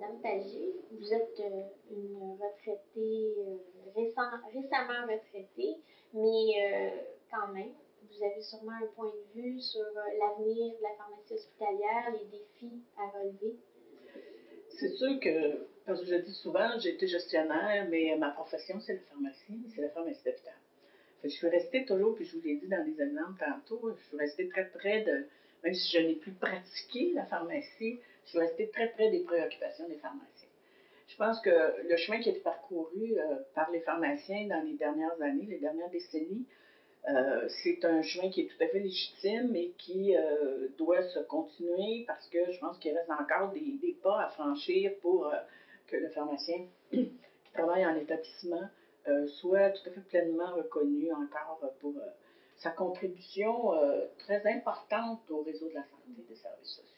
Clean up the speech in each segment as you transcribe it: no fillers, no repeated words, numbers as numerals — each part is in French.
Madame Pagé, vous êtes une retraitée, récemment retraitée, mais quand même, vous avez sûrement un point de vue sur l'avenir de la pharmacie hospitalière, les défis à relever. C'est sûr que, parce que je dis souvent, j'ai été gestionnaire, mais ma profession, c'est la pharmacie, c'est la pharmacie d'hôpital. Je suis restée toujours, puis je vous l'ai dit dans les exemples tantôt, je suis restée très près de, même si je n'ai plus pratiqué la pharmacie, je suis restée très près des préoccupations des pharmaciens. Je pense que le chemin qui a été parcouru par les pharmaciens dans les dernières années, les dernières décennies, c'est un chemin qui est tout à fait légitime et qui doit se continuer parce que je pense qu'il reste encore des pas à franchir pour que le pharmacien qui travaille en établissement soit tout à fait pleinement reconnu encore pour sa contribution très importante au réseau de la santé et des services sociaux.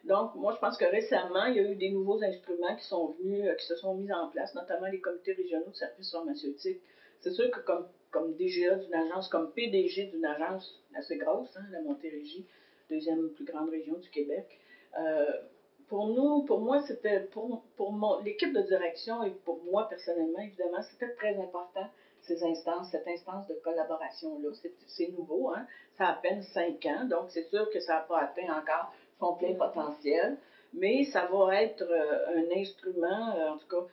Donc, moi, je pense que récemment, il y a eu des nouveaux instruments qui sont venus, qui se sont mis en place, notamment les comités régionaux de services pharmaceutiques. C'est sûr que comme DGA d'une agence, comme PDG d'une agence assez grosse, hein, la Montérégie, deuxième plus grande région du Québec, pour moi, c'était pour l'équipe de direction et pour moi personnellement, évidemment, c'était très important, ces instances, cette instance de collaboration-là. C'est nouveau, hein? Ça a à peine 5 ans, donc c'est sûr que ça n'a pas atteint encore son plein potentiel, mais ça va être un instrument, en tout cas,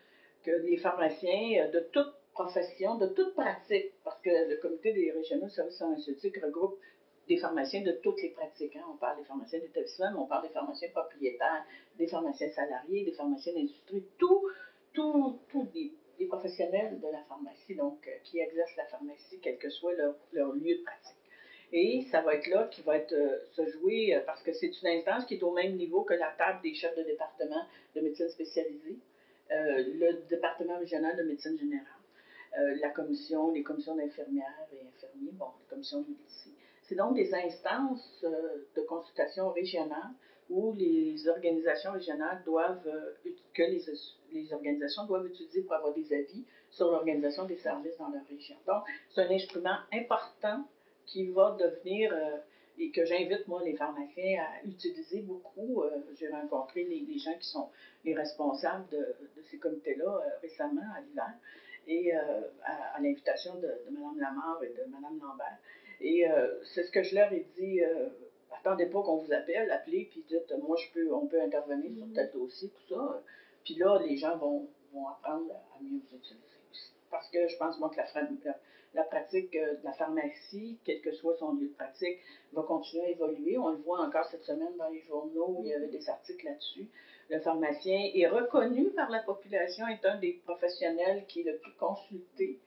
que les pharmaciens de toute profession, de toute pratique, parce que le comité des régionaux de services pharmaceutiques regroupe des pharmaciens de toutes les pratiques. Hein. On parle des pharmaciens d'établissement, mais on parle des pharmaciens propriétaires, des pharmaciens salariés, des pharmaciens d'industrie, tous les professionnels de la pharmacie, donc qui exercent la pharmacie, quel que soit leur lieu de pratique. Et ça va être là qui va se jouer, parce que c'est une instance qui est au même niveau que la table des chefs de département de médecine spécialisée, le département régional de médecine générale, les commissions d'infirmières et infirmiers, bon, les commissions de médecine. C'est donc des instances de consultation régionale où les organisations régionales que les organisations doivent utiliser pour avoir des avis sur l'organisation des services dans leur région. Donc, c'est un instrument important qui va devenir, et que j'invite, moi, les pharmaciens à utiliser beaucoup. J'ai rencontré les gens qui sont les responsables de ces comités-là récemment, à l'hiver, et à l'invitation de Mme Lamarre et de Mme Lambert. Et c'est ce que je leur ai dit, attendez pas qu'on vous appelle, appelez, puis dites, moi, on peut intervenir sur tel dossier, tout ça. Puis là, les gens vont apprendre à mieux vous utiliser aussi. Parce que je pense, moi, que la pratique de la pharmacie, quel que soit son lieu de pratique, va continuer à évoluer. On le voit encore cette semaine dans les journaux où il y avait des articles là-dessus. Le pharmacien est reconnu par la population, est un des professionnels qui est le plus consulté.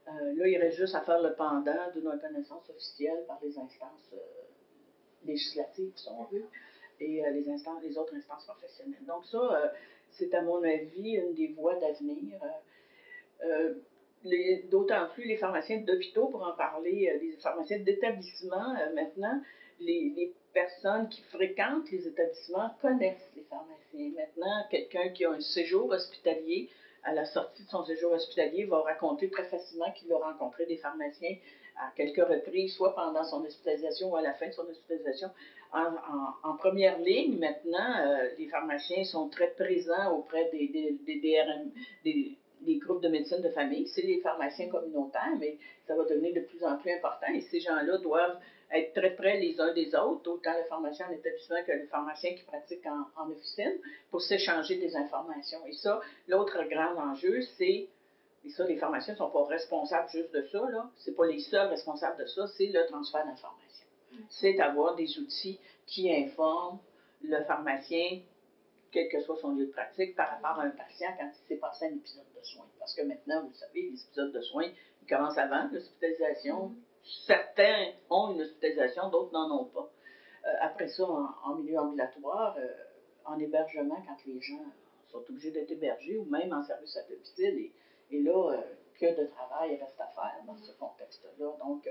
Là, il reste juste à faire le pendant d'une reconnaissance officielle par les instances législatives, si on veut, et les autres instances professionnelles. Donc ça, c'est à mon avis une des voies d'avenir. D'autant plus les pharmaciens d'hôpitaux, pour en parler, les pharmaciens d'établissement, maintenant, les personnes qui fréquentent les établissements connaissent les pharmaciens. Maintenant, quelqu'un qui a un séjour hospitalier, à la sortie de son séjour hospitalier, va raconter très facilement qu'il a rencontré des pharmaciens à quelques reprises, soit pendant son hospitalisation ou à la fin de son hospitalisation. En première ligne, maintenant, les pharmaciens sont très présents auprès des DRM, des groupes de médecine de famille. C'est les pharmaciens communautaires, mais ça va devenir de plus en plus important et ces gens-là doivent être très près les uns des autres, autant le pharmacien en établissement que le pharmacien qui pratique en officine, pour s'échanger des informations. Et ça, l'autre grand enjeu, c'est, et ça, les pharmaciens ne sont pas responsables juste de ça, là, c'est pas les seuls responsables de ça, c'est le transfert d'informations. C'est avoir des outils qui informent le pharmacien, quel que soit son lieu de pratique, par rapport à un patient quand il s'est passé un épisode de soins. Parce que maintenant, vous le savez, les épisodes de soins, ils commencent avant l'hospitalisation. Certains ont une hospitalisation, d'autres n'en ont pas. Après ça, en milieu ambulatoire, en hébergement, quand les gens sont obligés d'être hébergés, ou même en service à domicile, et là, que de travail reste à faire dans ce contexte-là. Donc,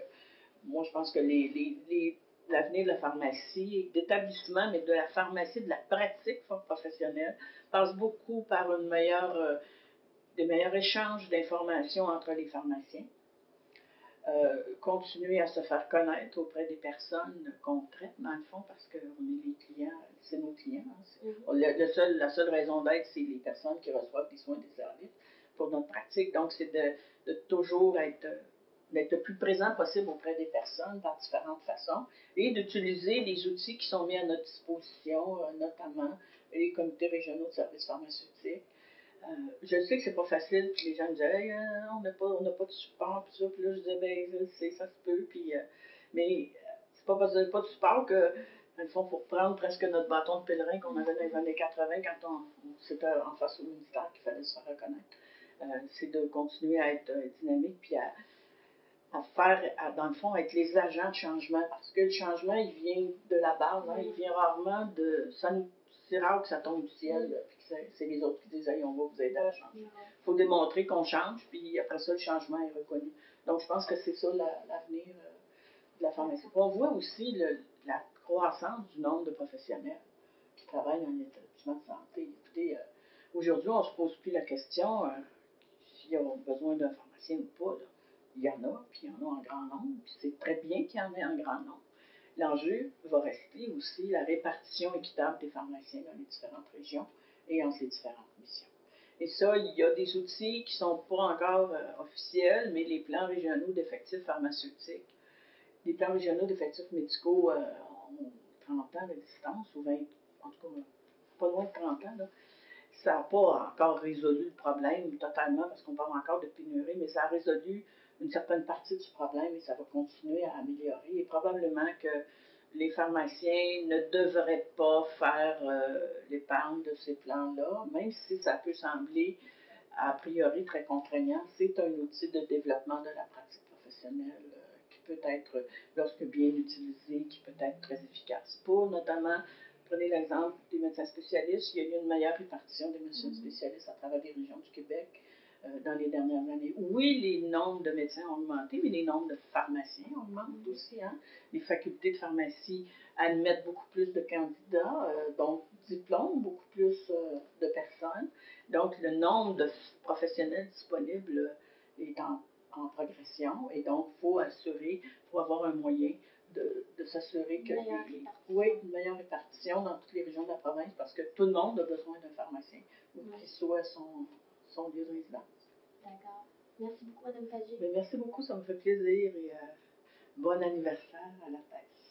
moi, je pense que l'avenir de la pharmacie, d'établissement, mais de la pharmacie, de la pratique professionnelle, passe beaucoup par des meilleurs échanges d'informations entre les pharmaciens. continuer à se faire connaître auprès des personnes qu'on traite, dans le fond, parce qu'on est les clients, c'est nos clients. La seule raison d'être, c'est les personnes qui reçoivent des soins, des services pour notre pratique. Donc, c'est de toujours être le plus présent possible auprès des personnes dans différentes façons et d'utiliser les outils qui sont mis à notre disposition, notamment les comités régionaux de services pharmaceutiques. Je sais que c'est pas facile, puis les gens me disaient hey, on n'a pas de support, puis ça, puis là je disais ben je sais, ça se peut, puis mais c'est pas parce que pas de support que dans le fond, il faut reprendre presque notre bâton de pèlerin qu'on avait dans les années 80 quand on s'était en face au ministère qu'il fallait se faire reconnaître. C'est de continuer à être dynamique, puis à faire, dans le fond, être les agents de changement, parce que le changement, il vient de la base, hein, il vient rarement de... C'est rare que ça tombe du ciel, puis que c'est les autres qui disent hey, on va vous aider à changer. Il faut démontrer qu'on change, puis après ça, le changement est reconnu. Donc, je pense que c'est ça l'avenir de la pharmacie. On voit aussi la croissance du nombre de professionnels qui travaillent dans l'établissement de santé. Écoutez, aujourd'hui, on ne se pose plus la question s'il y a besoin d'un pharmacien ou pas. Là. Il y en a, puis il y en a en grand nombre, puis c'est très bien qu'il y en ait en grand nombre. L'enjeu va rester aussi la répartition équitable des pharmaciens dans les différentes régions et entre les différentes missions. Et ça, il y a des outils qui ne sont pas encore officiels, mais les plans régionaux d'effectifs pharmaceutiques, les plans régionaux d'effectifs médicaux ont 30 ans d'existence, ou 20, en tout cas, pas loin de 30 ans, là. Ça n'a pas encore résolu le problème totalement, parce qu'on parle encore de pénurie, mais ça a résolu une certaine partie du problème et ça va continuer à améliorer. Et probablement que les pharmaciens ne devraient pas faire l'épargne de ces plans-là, même si ça peut sembler a priori très contraignant. C'est un outil de développement de la pratique professionnelle qui peut être, lorsque bien utilisé, qui peut être très efficace. Pour notamment, prenez l'exemple des médecins spécialistes, il y a eu une meilleure répartition des médecins spécialistes à travers les régions du Québec dans les dernières années. Oui, les nombres de médecins ont augmenté, mais les nombres de pharmaciens augmentent aussi. Hein? Les facultés de pharmacie admettent beaucoup plus de candidats, donc diplôment beaucoup plus de personnes. Donc, le nombre de professionnels disponibles est en progression et donc il faut avoir un moyen de s'assurer que une meilleure répartition dans toutes les régions de la province parce que tout le monde a besoin d'un pharmacien, qu'il soit son lieu de résidence. D'accord. Merci beaucoup, Mme Pagé. Merci beaucoup, ça me fait plaisir et bon anniversaire à la thèse.